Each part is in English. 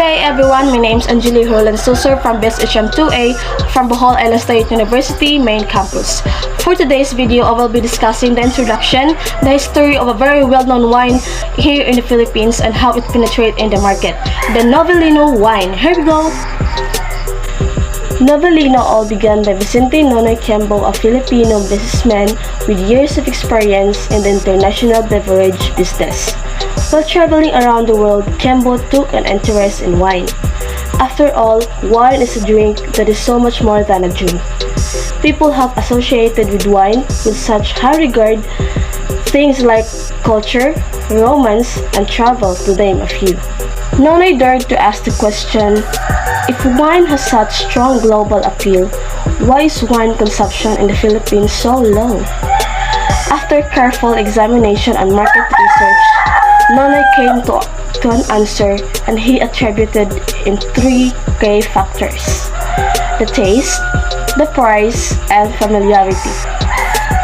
day everyone, my name is Angelie and Soso from BSHM 2A from Bohol Island State University main campus. For today's video, I will be discussing the introduction, the history of a very well-known wine here in the Philippines and how it penetrates in the market, the Novellino wine. Here we go! Novellino all began by Vicente Nonoy Quembo, a Filipino businessman with years of experience in the international beverage business. While traveling around the world, Quembo took an interest in wine. After all, wine is a drink that is so much more than a drink. People have associated with wine with such high regard things like culture, romance, and travel, to name a few. Nonoy dared to ask the question, if wine has such strong global appeal, why is wine consumption in the Philippines so low? After careful examination and market research, Nonoy came to an answer, and he attributed in 3 key factors: the taste, the price, and familiarity.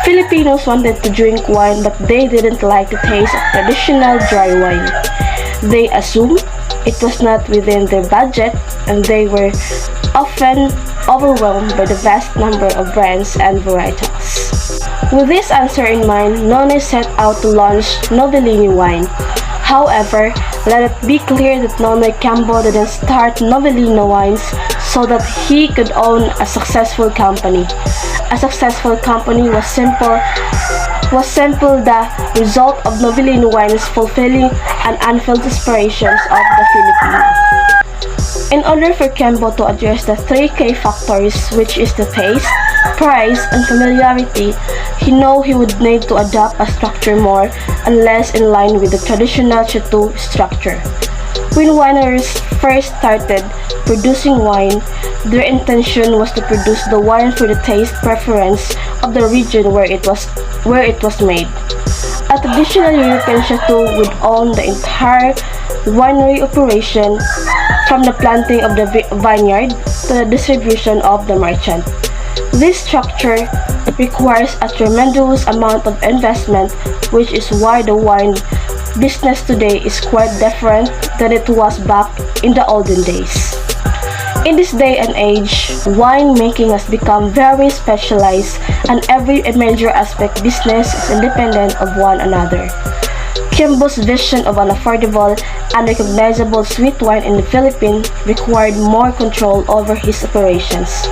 Filipinos wanted to drink wine, but they didn't like the taste of traditional dry wine. They assumed it was not within their budget, and they were often overwhelmed by the vast number of brands and varietals. With this answer in mind, Nonoy set out to launch Novellino wine. However, let it be clear that Nonoy Quembo didn't start Novellino wines so that he could own a successful company. A successful company was simple the result of Novellino wines fulfilling an unfulfilled aspirations of the Filipino. In order for Quembo to address the 3 key factors, which is the taste, price, and familiarity, he knew he would need to adopt a structure more and less in line with the traditional chateau structure. When wineries first started producing wine, their intention was to produce the wine for the taste preference of the region where it was made. A traditional European chateau would own the entire winery operation, from the planting of the vineyard to the distribution of the merchant. This structure requires a tremendous amount of investment, which is why the wine business today is quite different than it was back in the olden days. In this day and age, wine making has become very specialized, and every major aspect business is independent of one another. Quembo's vision of an affordable and recognizable sweet wine in the Philippines required more control over his operations.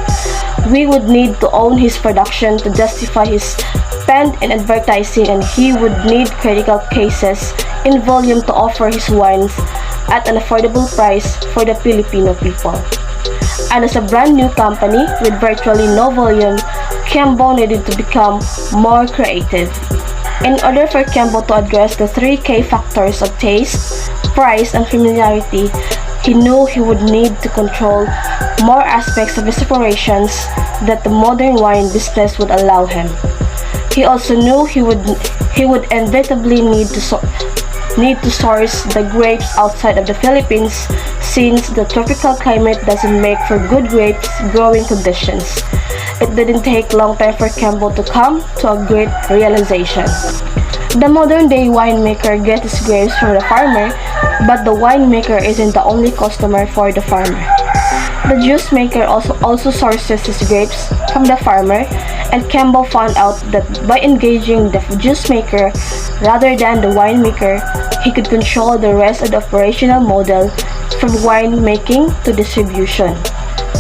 We would need to own his production to justify his spend in advertising, and he would need critical cases in volume to offer his wines at an affordable price for the Filipino people. And as a brand new company with virtually no volume, Quembo needed to become more creative. In order for Quembo to address the 3 key factors of taste, price, and familiarity, he knew he would need to control more aspects of his operations that the modern wine business would allow him. He also knew he would inevitably need to source the grapes outside of the Philippines, since the tropical climate doesn't make for good grapes growing conditions. It didn't take long time for Quembo to come to a great realization. The modern day winemaker gets his grapes from the farmer, but the winemaker isn't the only customer for the farmer. The juice maker also sources his grapes from the farmer, and Quembo found out that by engaging the juice maker rather than the winemaker, he could control the rest of the operational model, from wine making to distribution.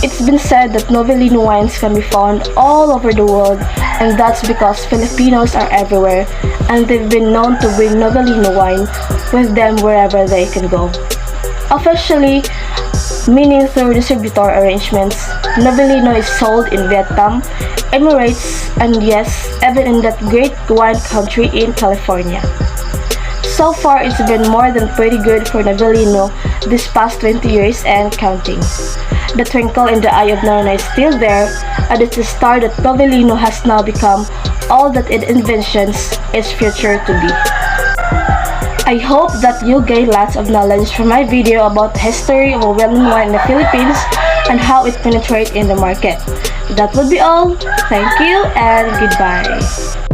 It's been said that Novellino wines can be found all over the world, and that's because Filipinos are everywhere, and they've been known to bring Novellino wine with them wherever they can go. Officially, meaning through distributor arrangements, Novellino is sold in Vietnam, Emirates, and yes, even in that great wine country in California. So far, it's been more than pretty good for Novellino this past 20 years and counting. The twinkle in the eye of Nonoy is still there, and it's the star that Novellino has now become all that it envisions its future to be. I hope that you gain lots of knowledge from my video about the history of a well-known wine in the Philippines and how it penetrates in the market. That would be all. Thank you and goodbye.